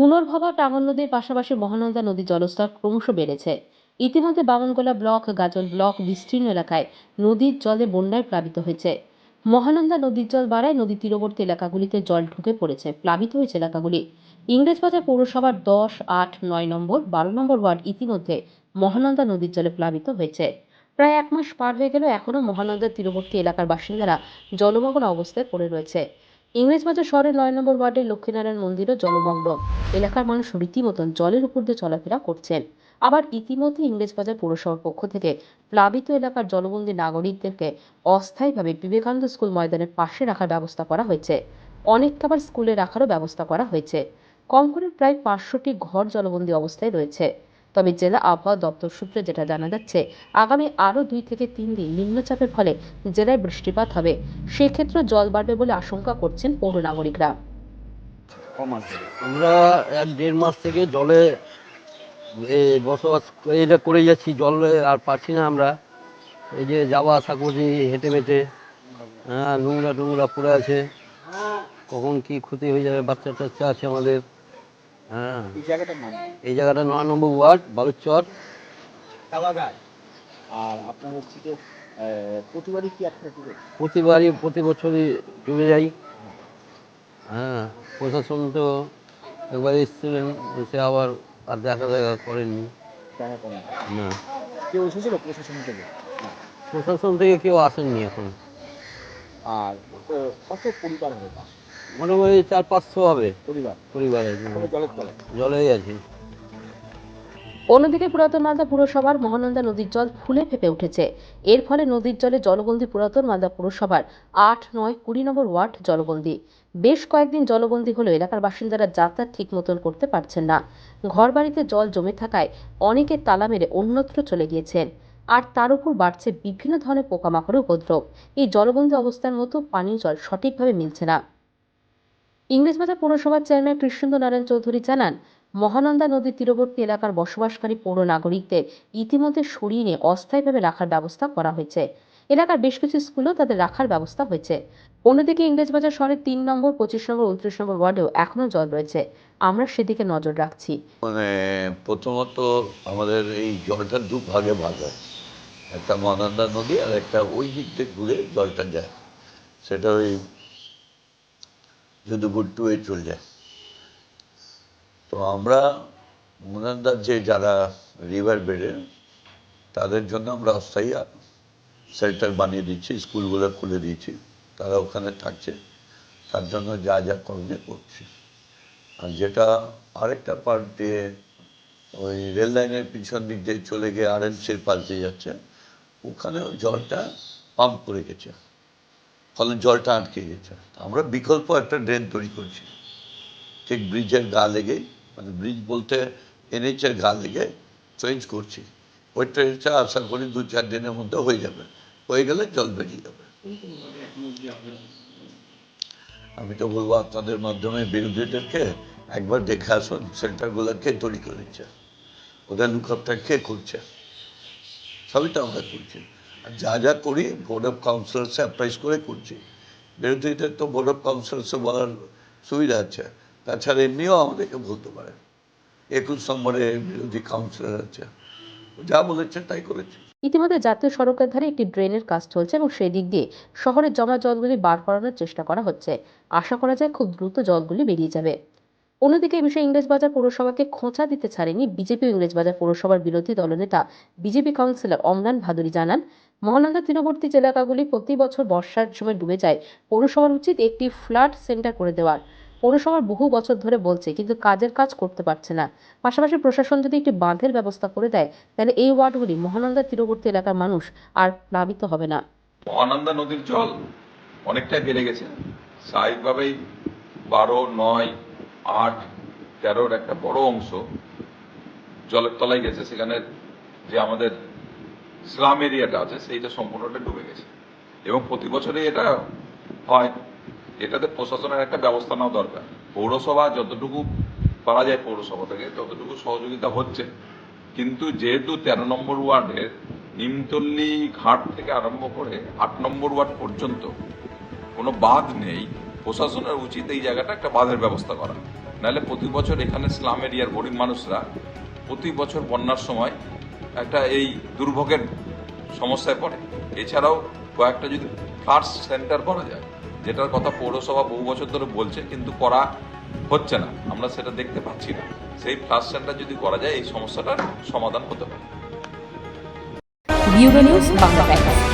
পুনর্ভবা টাঙ্গন নদীর পাশাপাশি মহানন্দা নদীর জলস্তর ক্রমশ বেড়েছে। ইতিমধ্যে বামনগোলা ব্লক, গাজল ব্লক বিস্তীর্ণ এলাকায় নদীর জলে বন্যায় প্লাবিত হয়েছে। মহানন্দা নদীর জল বাড়ায় নদীর তীরবর্তী এলাকাগুলিতে জল ঢুকে পড়েছে, প্লাবিত হয়েছে এলাকাগুলি। ইংরেজবাজার পৌরসভার 10, 8, 9 নম্বর, 12 নম্বর ওয়ার্ড ইতিমধ্যে মহানন্দা নদীর জলে প্লাবিত হয়েছে। প্রায় 1 মাস পার হয়ে গেলেও এখনও মহানন্দার তীরবর্তী এলাকার বাসিন্দারা জলমগ্ন অবস্থায় পড়ে রয়েছে। ইংরেজবাজার শহরের 9 নম্বর ওয়ার্ডের লক্ষ্মীনারায়ণ মন্দিরও জলমগ্ন। এলাকার মানুষ রীতিমতন জলের উপর দিয়ে চলাফেরা করছেন। আবার ইতিমধ্যে ইংরেজবাজার পৌরসভার পক্ষ থেকে প্লাবিত এলাকার জলবন্দী নাগরিকদেরকে অস্থায়ীভাবে বিবেকানন্দ স্কুল ময়দানের পাশে রাখার ব্যবস্থা করা হয়েছে। অনেককে আবার স্কুলে রাখারও ব্যবস্থা করা হয়েছে। কম করে প্রায় 500টি ঘর জলবন্দী অবস্থায় রয়েছে। তবে জেলা আবহাওয়া দপ্তর সূত্রে যেটা জানা যাচ্ছে, আগামী আরও 2 থেকে 3 দিন নিম্নচাপের ফলে জেলায় বৃষ্টিপাত হবে। সেক্ষেত্রে জল বাড়বে বলে আশঙ্কা করছেন পৌর নাগরিকরা। আমরা 1-1.5 মাস থেকে জলে বসবাস এটা করে যাচ্ছি, জলে আর পাচ্ছি না আমরা। এই যে যাওয়া আসা করছি হেঁটে মেটে, হ্যাঁ, নোংরা টোংরা পড়ে আছে, কখন কি ক্ষতি হয়ে যাবে। বাচ্চা টাচ্চা আছে আমাদের। হ্যাঁ, এই জায়গাটা 9 নম্বর ওয়ার্ড, বালুচর। আর আপনার হচ্ছে যে প্রতিবারই কি আপনার প্রতি বছরই ডুবে যাই। হ্যাঁ, প্রশাসন তো একবার এসেছিলেন, এসে আবার আর দেখা করেননি। দেখা করেন না, কেউ এসেছিল প্রশাসন থেকে? না। প্রশাসন থেকে কেউ আসেননি এখন। আর কত পরিবার হবে? মোটামুটি 400-500 হবে পরিবারের। জলের তলায় জলেই আছে। অন্যদিকে পুরাতন মালদা পুরসভার মহানন্দা নদীর জল ফুলে ফেঁপে উঠেছে। এর ফলে নদীর জলে জলবন্দী পুরাতন মালদা পুরসভার 8, 9, 20 নম্বর ওয়ার্ড জলবন্দী। বেশ কয়েকদিন জলবন্দী হলেও এলাকার বাসিন্দারা যাতায়াত ঠিক মতন করতে পারছেন না। ঘরবাড়িতে জল জমে থাকায় অনেকে তালা মেরে অন্যত্র চলে গিয়েছেন। আর তার উপর বাড়ছে বিভিন্ন ধরনের পোকামাকড়ের উপদ্রব। এই জলবন্দী অবস্থার মতো পানীয় জল সঠিকভাবে মিলছে না। ইংরেজবাজার পৌরসভার চেয়ারম্যান কৃষ্ণেন্দু নারায়ণ চৌধুরী জানান, মহানন্দা নদীর তীরবর্তী এলাকার বসবাসকারী পৌর নাগরিকদের ইতিমধ্যে সরিয়ে নিয়ে অস্থায়ীভাবে রাখার ব্যবস্থা করা হয়েছে। এলাকার বেশ কিছু স্কুলেও তাদের রাখার ব্যবস্থা হয়েছে। অন্যদিকে ইংরেজবাজার শহরের 3 নম্বর, 25 নম্বর, 29 নম্বর ওয়ার্ডেও এখনো জল রয়েছে। আমরা সেদিকে নজর রাখছি। প্রথমত আমাদের এই জলটা দুভাগে ভাগ হয়। একটা মহানন্দা নদী আর একটা ওই দিক থেকে ঘুরে জলটা যায়, সেটা ওই যদুপুর টু চলে যায়। তো আমরা মহানন্দার যে যারা রিভার বেডে তাদের জন্য আমরা অস্থায়ী শেল্টার বানিয়ে দিচ্ছি, স্কুলগুলো খুলে দিয়েছি, তারা ওখানে থাকছে, তার জন্য যা যা করণীয় করছি। আর যেটা আরেকটা পার্ট দিয়ে ওই রেল লাইনের পিছন দিক দিয়ে চলে গিয়ে আরএনসির পাশ দিয়ে যাচ্ছে, ওখানেও জলটা পাম্প করে গেছে, ফলে জলটা আটকে গেছে। আমরা বিকল্প একটা ড্রেন তৈরি করছি ঠিক ব্রিজের গা লেগেই, মানে ব্রিজ বলতে এনএইচের গা লেগে চেঞ্জ করছি। ওই ট্রেনটা আশা করি 2-4 দিনের মধ্যে হয়ে যাবে, হয়ে গেলে জল বেরিয়ে যাবে। আমি তো বলবো আপনাদের মাধ্যমে বিরোধীদেরকে একবার দেখে আসুন সেন্টারগুলো কে তৈরি করেছে, ওদের লুকআপটা কে করছে, সবই তো আমরা করছি। আর যা যা করি বোর্ড অফ কাউন্সিলর্সে অ্যাপ্রাইজ করে করছি। বিরোধীদের তো বোর্ড অফ কাউন্সিলর্সে বলার সুবিধা আছে, তাছাড়া এমনিও আমাদেরকে বলতে পারে। 21 নম্বরে বিরোধী কাউন্সিলর আছে, যা বলেছে তাই করেছে। ইতিমধ্যে জাতীয় সড়কের ধারে একটি ড্রেনের কাজ চলছে এবং সেই দিক দিয়ে শহরের জমা জলগুলি বার করানোর চেষ্টা করা হচ্ছে। আশা করা যায় খুব দ্রুত জলগুলি বেরিয়ে যাবে। অন্যদিকে এই বিষয়ে ইংরেজবাজার পৌরসভাকে খোঁচা দিতে ছাড়েনি বিজেপি। ইংরেজবাজার পৌরসভার বিরোধী দলনেতা বিজেপি কাউন্সিলর অম্লান ভাদুরী জানান, মহানন্দা তীরবর্তী এলাকাগুলি প্রতি বছর বর্ষার সময় ডুবে যায়। পৌরসভার উচিত একটি ফ্লাড সেন্টার করে দেওয়ার। পৌরসভার বহু বছর ধরে বলছে, কিন্তু কাজের কাজ করতে পারছে না। পাশাপাশি প্রশাসন যদি একটি বাঁধের ব্যবস্থা করে দেয়, তাহলে এই ওয়ার্ডগুলি মহানন্দা তীরবর্তী এলাকার মানুষ আর প্লাবিত হবে না। মহানন্দা নদীর জল অনেকটাই বেড়ে গেছে। স্বাভাবিকভাবেই 12, 9, 8, 13 একটা বড় অংশ জলের তলায় গেছে। সেখানে যে আমাদের স্লাম এরিয়াটা আছে সেইটা সম্পূর্ণটা ডুবে গেছে এবং প্রতি বছরই এটা হয়। এটাতে প্রশাসনের একটা ব্যবস্থা নেওয়া দরকার। পৌরসভা যতটুকু পারা যায় পৌরসভা থেকে ততটুকু সহযোগিতা হচ্ছে, কিন্তু যেহেতু 13 নম্বর ওয়ার্ডের নিমতল্লি ঘাট থেকে আরম্ভ করে 8 নম্বর ওয়ার্ড পর্যন্ত কোনো বাঁধ নেই, প্রশাসনের উচিত এই জায়গাটা একটা বাঁধের ব্যবস্থা করা। নাহলে প্রতি বছর এখানে স্লাম এরিয়ার গরিব মানুষরা প্রতি বছর বন্যার সময় একটা এই দুর্ভোগের সমস্যায় পড়ে। এছাড়াও কয়েকটা যদি ফ্লাড সেন্টার করা যায়, যেটার কথা পৌরসভা বহু বছর ধরে বলছে কিন্তু করা হচ্ছে না, আমরা সেটা দেখতে পাচ্ছি না। সেই ফ্লাড সেন্টার যদি করা যায় এই সমস্যাটার সমাধান হতে পারে। Bureau news Bangla Times.